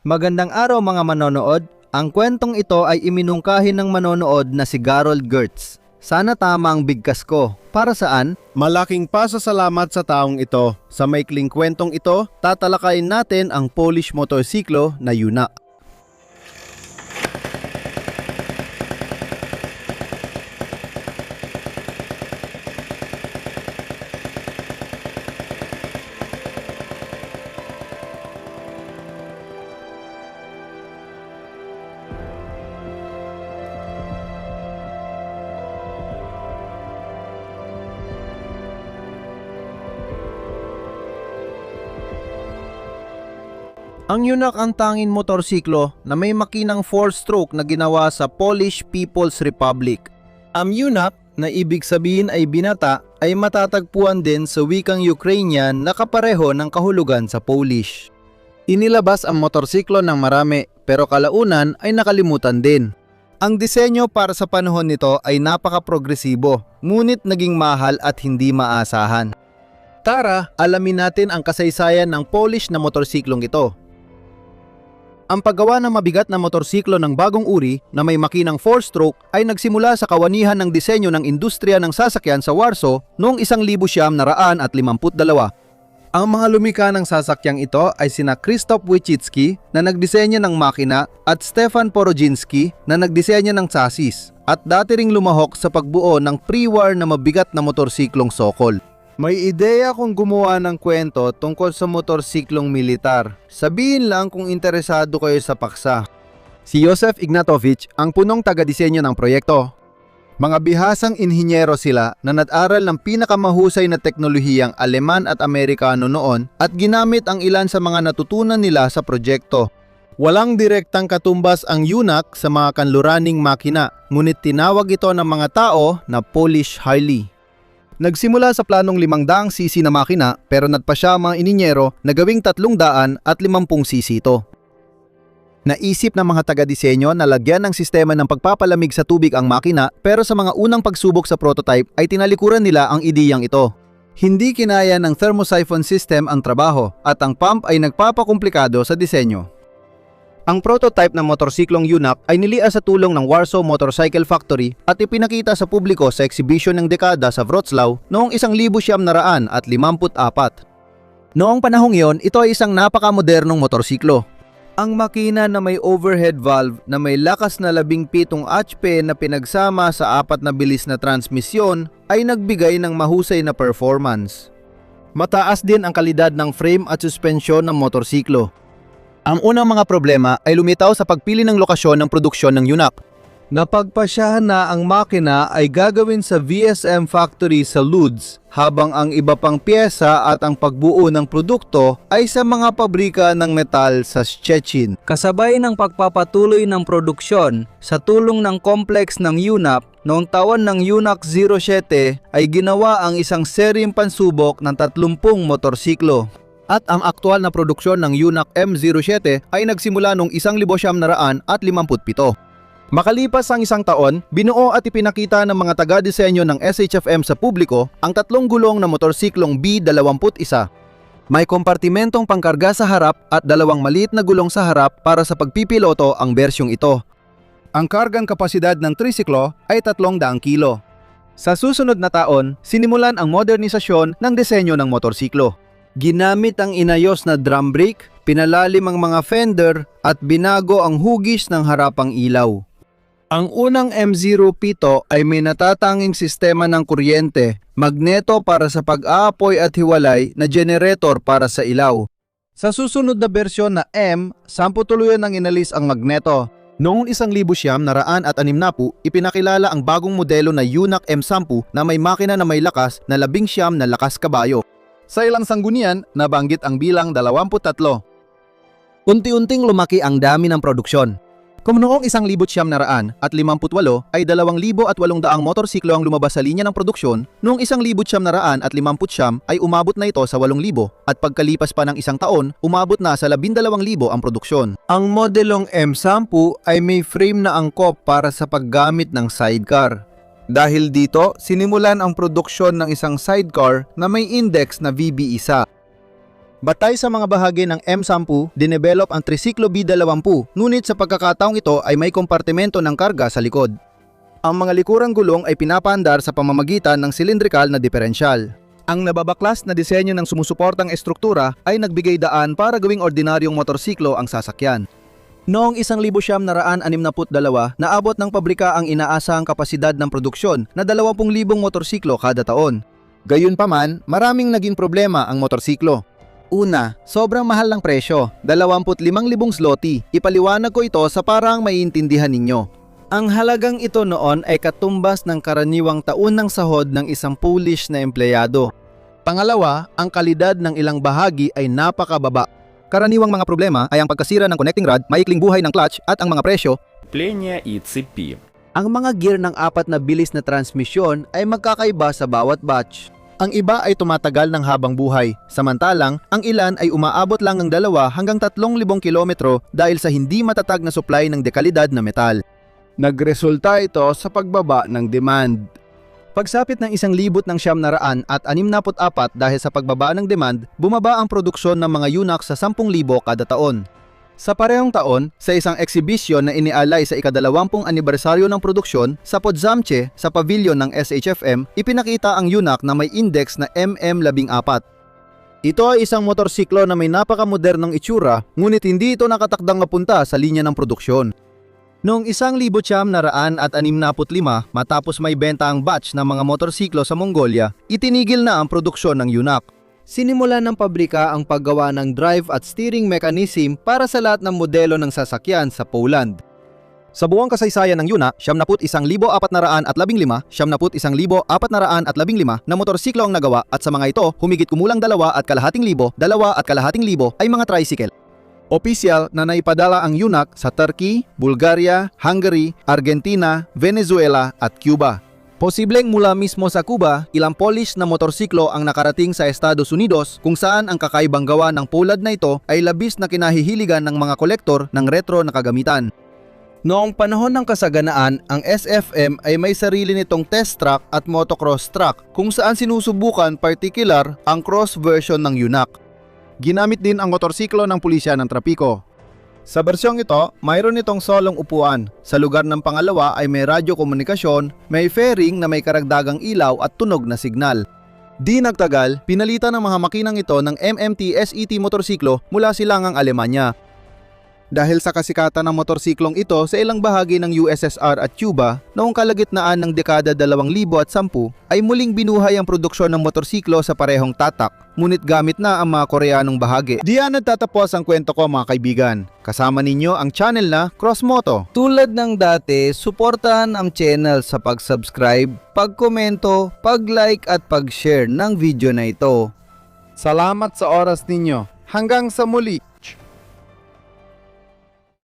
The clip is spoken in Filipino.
Magandang araw mga manonood. Ang kwentong ito ay iminungkahi ng manonood na si Garold Gertz. Sana tama ang bigkas ko. Para saan? Malaking pasasalamat sa taong ito. Sa maikling kwentong ito, tatalakayin natin ang Polish motorsiklo na Yuna. Ang Yunak ang tanging motorsiklo na may makinang 4-stroke na ginawa sa Polish People's Republic. Ang Yunak, na ibig sabihin ay binata, ay matatagpuan din sa wikang Ukrainian na kapareho ng kahulugan sa Polish. Inilabas ang motorsiklo ng marami pero kalaunan ay nakalimutan din. Ang disenyo para sa panahon nito ay napaka-progresibo, ngunit naging mahal at hindi maasahan. Tara, alamin natin ang kasaysayan ng Polish na motorsiklong ito. Ang paggawa ng mabigat na motorsiklo ng bagong uri na may makinang 4-stroke ay nagsimula sa kawanihan ng disenyo ng industriya ng sasakyan sa Warsaw noong 1952. Ang mga lumikha ng sasakyang ito ay sina Krzysztof Wojcicki na nagdisenyo ng makina at Stefan Porodziński na nagdisenyo ng chassis at dati ring lumahok sa pagbuo ng pre-war na mabigat na motorsiklong Sokol. May ideya kung gumawa ng kwento tungkol sa motorsiklong militar. Sabihin lang kung interesado kayo sa paksa. Si Joseph Ignatovich ang punong taga-disenyo ng proyekto. Mga bihasang inhinyero sila na nag-aral ng pinakamahusay na teknolohiyang Aleman at Amerikano noon at ginamit ang ilan sa mga natutunan nila sa proyekto. Walang direktang katumbas ang Yunak sa mga kanluraning makina, ngunit tinawag ito ng mga tao na Polish Harley. Nagsimula sa planong 500cc na makina pero nagpasya ang mga ininyero na gawing 350cc ito. Naisip ng mga taga-disenyo na lagyan ng sistema ng pagpapalamig sa tubig ang makina pero sa mga unang pagsubok sa prototype ay tinalikuran nila ang ideyang ito. Hindi kinaya ng thermosiphon system ang trabaho at ang pump ay nagpapakomplikado sa disenyo. Ang prototype ng motorsiklong Yunak ay nilias sa tulong ng Warsaw Motorcycle Factory at ipinakita sa publiko sa eksibisyon ng dekada sa Wrocław noong 1954. Noong panahong iyon, ito ay isang napakamodernong motorsiklo. Ang makina na may overhead valve na may lakas na 17 HP na pinagsama sa 4 na bilis na transmisyon ay nagbigay ng mahusay na performance. Mataas din ang kalidad ng frame at suspensyon ng motorsiklo. Ang unang mga problema ay lumitaw sa pagpili ng lokasyon ng produksyon ng Yunak. Napagpasyahan na ang makina ay gagawin sa VSM factory sa Lodz, habang ang iba pang pyesa at ang pagbuo ng produkto ay sa mga pabrika ng metal sa Szczecin. Kasabay ng pagpapatuloy ng produksyon sa tulong ng complex ng Yunak, noong taon ng Yunak 07 ay ginawa ang isang seryeng pansubok ng 30 motorsiklo. At ang aktual na produksyon ng Yunak M07 ay nagsimula noong 1957. Makalipas ang isang taon, binuo at ipinakita ng mga taga-disenyo ng SHFM sa publiko ang 3 gulong na motorsiklong B21. May kompartimentong pangkarga sa harap at 2 maliit na gulong sa harap para sa pagpipiloto ang bersyong ito. Ang kargang kapasidad ng trisiklo ay 300 kilo. Sa susunod na taon, sinimulan ang modernisasyon ng disenyo ng motorsiklo. Ginamit ang inayos na drum brake, pinalalim ang mga fender at binago ang hugis ng harapang ilaw. Ang unang M07 ay may natatanging sistema ng kuryente, magneto para sa pag-aapoy at hiwalay na generator para sa ilaw. Sa susunod na bersyon na M, 10 tuluyan ang inalis ang magneto. Noong 1960, ipinakilala ang bagong modelo na Yunak M10 na may makina na may lakas na 19 na lakas kabayo. Sa ilang sanggunian, nabanggit ang bilang 23. Unti-unting lumaki ang dami ng produksyon. Kung noong 1958 ay 2,800 motorsiklo ang lumabas sa linya ng produksyon, noong 1959 ay umabot na ito sa 8,000 at pagkalipas pa ng isang taon, umabot na sa 12,000 ang produksyon. Ang modelong M10 ay may frame na angkop para sa paggamit ng sidecar. Dahil dito, sinimulan ang produksyon ng isang sidecar na may index na VB1. Batay sa mga bahagi ng M10, dinevelop ang trisiklo B20, ngunit sa pagkakataong ito ay may kompartimento ng karga sa likod. Ang mga likurang gulong ay pinapaandar sa pamamagitan ng silindrikal na diferensyal. Ang nababaklas na disenyo ng sumusuportang estruktura ay nagbigay daan para gawing ordinaryong motorsiklo ang sasakyan. Noong 1962, naabot ng pabrika ang inaasahang kapasidad ng produksyon na 20,000 motorsiklo kada taon. Gayunpaman, maraming naging problema ang motorsiklo. Una, sobrang mahal ng presyo, 25,000 zloty. Ipaliwanag ko ito sa parang maiintindihan ninyo. Ang halagang ito noon ay katumbas ng karaniwang taon ng sahod ng isang Polish na empleyado. Pangalawa, ang kalidad ng ilang bahagi ay napakababa. Karaniwang mga problema ay ang pagkasira ng connecting rod, maikling buhay ng clutch at ang mga presyo. Сцепления и цепи. Ang mga gear ng 4 na bilis na transmisyon ay magkakaiba sa bawat batch. Ang iba ay tumatagal ng habang buhay, samantalang ang ilan ay umaabot lang ng 2 hanggang 3,000 kilometro dahil sa hindi matatag na supply ng dekalidad na metal. Nagresulta ito sa pagbaba ng demand. Pagsapit ng 1,964 dahil sa pagbaba ng demand, bumaba ang produksyon ng mga UNAC sa 10,000 kada taon. Sa parehong taon, sa isang exhibition na inialay sa ika-20 anibersaryo ng produksyon sa Podzamcze sa pavilion ng SHFM, ipinakita ang UNAC na may index na MM14. Ito ay isang motorsiklo na may napakamodernong itsura, ngunit hindi ito nakatakdang mapunta sa linya ng produksyon. Noong 1965, matapos may benta ang batch ng mga motorsiklo sa Mongolia, itinigil na ang produksyon ng UNAC. Sinimulan ng pabrika ang paggawa ng drive at steering mechanism para sa lahat ng modelo ng sasakyan sa Poland. Sa buong kasaysayan ng UNAC, 71,415, 71,415 na motorsiklo ang nagawa at sa mga ito, humigit kumulang 2,500 ay mga tricycle. Opisyal na naipadala ang UNAC sa Turkey, Bulgaria, Hungary, Argentina, Venezuela at Cuba. Posibleng mula mismo sa Cuba, ilang Polish na motorsiklo ang nakarating sa Estados Unidos kung saan ang kakaibang gawa ng Poland na ito ay labis na kinahihiligan ng mga kolektor ng retro na kagamitan. Noong panahon ng kasaganaan, ang SFM ay may sarili nitong test track at motocross track kung saan sinusubukan particular ang cross version ng UNAC. Ginamit din ang motorsiklo ng pulisya ng trapiko. Sa bersyong ito, mayroon itong solong upuan. Sa lugar ng pangalawa ay may radyo komunikasyon, may fairing na may karagdagang ilaw at tunog na signal. Di nagtagal, pinalitan ng mga makinang ito ng MMT SET motorsiklo mula silangang Alemanya. Dahil sa kasikatan ng motorsiklong ito sa ilang bahagi ng USSR at Cuba, noong kalagitnaan ng dekada 2010 ay muling binuhay ang produksyon ng motorsiklo sa parehong tatak, ngunit gamit na ang mga Koreanong bahagi. Diyan nagtatapos ang kwento ko mga kaibigan. Kasama ninyo ang channel na Crossmoto. Tulad ng dati, suportahan ang channel sa pag-subscribe, pag-komento, pag-like at pag-share ng video na ito. Salamat sa oras ninyo. Hanggang sa muli!